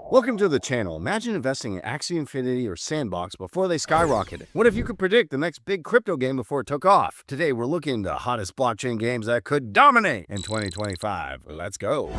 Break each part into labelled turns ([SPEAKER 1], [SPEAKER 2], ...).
[SPEAKER 1] Welcome to the channel. Imagine investing in Axie Infinity or Sandbox before they skyrocketed. What if you could predict the next big crypto game before it took off? Today, we're looking into the hottest blockchain games that could dominate in 2025. Let's go.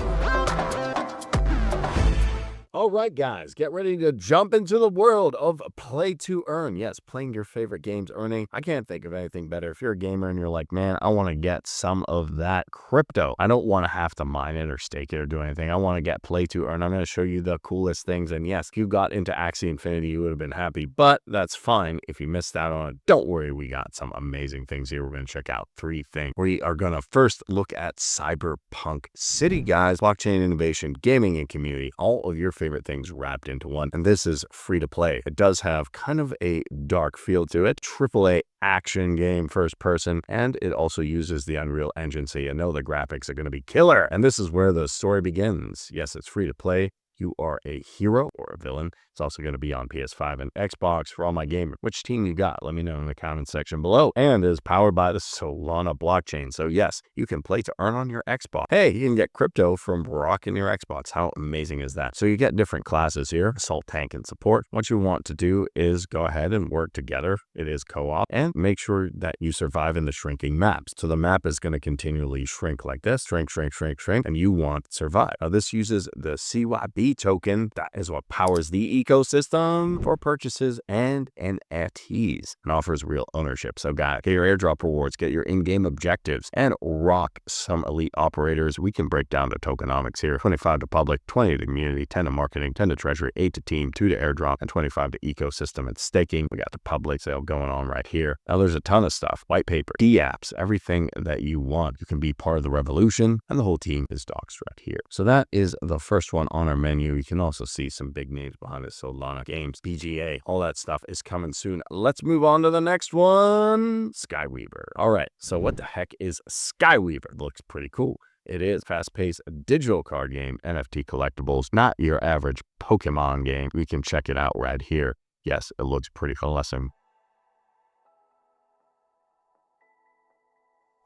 [SPEAKER 1] All right, guys, get ready to jump into the world of play to earn. Yes, playing your favorite games, earning. I can't think of anything better. If you're a gamer and you're like, man, I want to get some of that crypto. I don't want to have to mine it or stake it or do anything. I want to get play to earn. I'm going to show you the coolest things. And yes, if you got into Axie Infinity, you would have been happy, but that's fine. If you missed out on it, don't worry. We got some amazing things here. We're going to check out 3 things. We are going to first look at Cyberpunk City, guys. Blockchain innovation, gaming, and community. All of your favorite things wrapped into one, and this is free to play. It does have kind of a dark feel to it. AAA action game, first person, and it also uses the Unreal Engine, so you know the graphics are going to be killer. And this is where the story begins. Yes, it's free to play. You are a hero or a villain. It's also going to be on PS5 and Xbox for all my gamers. Which team you got? Let me know in the comment section below. And is powered by the Solana blockchain. So yes, you can play to earn on your Xbox. Hey, you can get crypto from rocking your Xbox. How amazing is that? So you get different classes here, assault, tank, and support. What you want to do is go ahead and work together. It is co-op, and make sure that you survive in the shrinking maps. So the map is going to continually shrink like this, shrink, and you want to survive. Now this uses the CYB token. That is what powers the ecosystem for purchases and NFTs and offers real ownership. So guys, get your airdrop rewards, get your in-game objectives, and rock some elite operators. We can break down the tokenomics here. 25 to public, 20 to community, 10 to marketing, 10 to treasury, 8 to team, 2 to airdrop, and 25 to ecosystem and staking. We got the public sale going on right here. Now there's a ton of stuff. White paper, D-apps, everything that you want. You can be part of the revolution, and the whole team is doxed right here. So that is the first one on our menu. You can also see some big names behind it. Solana Games, BGA, all that stuff is coming soon. Let's move on to the next one. Skyweaver. All right, so what the heck is Skyweaver? It looks pretty cool. It is fast-paced digital card game, NFT collectibles, not your average Pokemon game. We can check it out right here. Yes, it looks pretty awesome.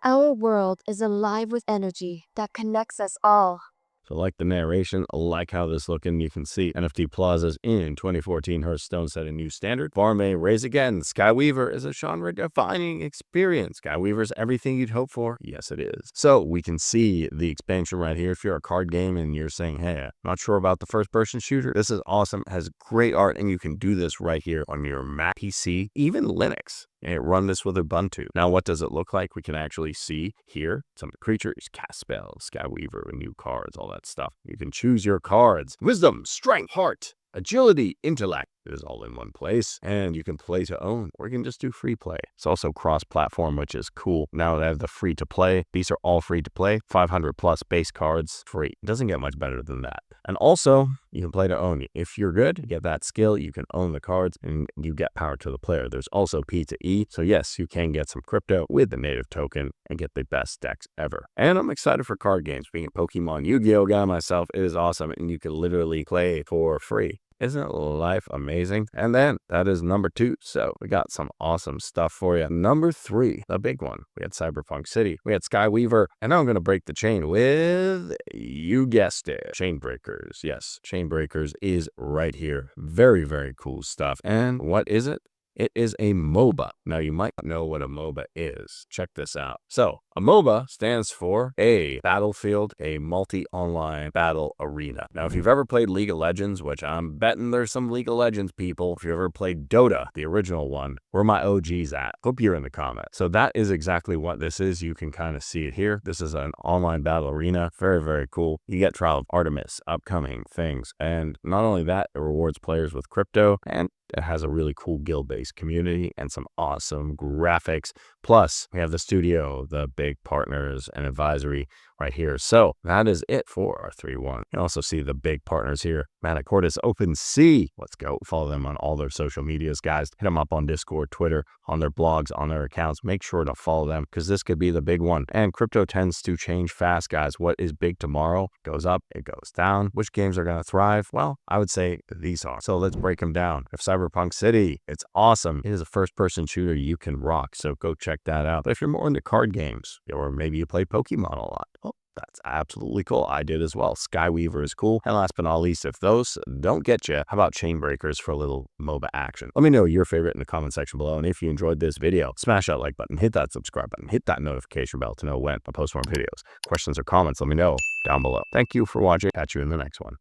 [SPEAKER 2] Our world is alive with energy that connects us all.
[SPEAKER 1] So like the narration, like how this looking, you can see NFT plazas in 2014 Hearthstone set a new standard. Bar may raise again. Skyweaver is a genre-defining experience. Skyweaver's everything you'd hope for. Yes, it is. So we can see the expansion right here. If you're a card game and you're saying, hey, I'm not sure about the first-person shooter, this is awesome. It has great art, and you can do this right here on your Mac, PC, even Linux. And run this with Ubuntu. Now, what does it look like? We can actually see here some of the creatures, cast spells, Skyweaver, new cards, all that stuff. You can choose your cards. Wisdom, strength, heart, agility, intellect. It is all in one place, and you can play to own, or you can just do free play. It's also cross-platform, which is cool. Now they have the free to play. These are all free to play. 500 plus base cards, free. It doesn't get much better than that. And also, you can play to own. If you're good, you get that skill, you can own the cards, and you get power to the player. There's also P to E, so yes, you can get some crypto with the native token and get the best decks ever. And I'm excited for card games. Being a Pokemon Yu-Gi-Oh guy myself, it is awesome, and you can literally play for free. Isn't life amazing? And then that is number 2. So we got some awesome stuff for you. Number 3, the big one. We had Cyberpunk City. We had Skyweaver. And now I'm going to break the chain with, you guessed it, Chainbreakers. Yes, Chainbreakers is right here. Very, very cool stuff. And what is it? It is a MOBA. Now, you might know what a MOBA is. Check this out. So, a MOBA stands for a battlefield, a multi-online battle arena. Now, if you've ever played League of Legends, which I'm betting there's some League of Legends people, if you ever played Dota, the original one, where my OGs at? Hope you're in the comments. So that is exactly what this is. You can kind of see it here. This is an online battle arena. Very, very cool. You get Trial of Artemis, upcoming things. And not only that, it rewards players with crypto, and it has a really cool guild-based community and some awesome graphics. Plus, we have the studio, the big partners, and advisory right here. So that is it for our 3-1. You can also see the big partners here. Manacortis, OpenSea. Let's go. Follow them on all their social medias, guys. Hit them up on Discord, Twitter, on their blogs, on their accounts. Make sure to follow them because this could be the big one. And crypto tends to change fast, guys. What is big tomorrow goes up, it goes down. Which games are going to thrive? Well, I would say these are. So let's break them down. If Cyberpunk City, it's awesome. It is a first-person shooter you can rock. So go check that out. But if you're more into card games, or maybe you play Pokemon a lot, well, That's absolutely cool. I did as well. Skyweaver is cool. And last but not least, if those don't get you, how about Chainbreakers for a little MOBA action? Let me know your favorite in the comment section below. And if you enjoyed this video, smash that like button, hit that subscribe button, hit that notification bell to know when I post more videos. Questions or comments, let me know down below. Thank you for watching. Catch you in the next one.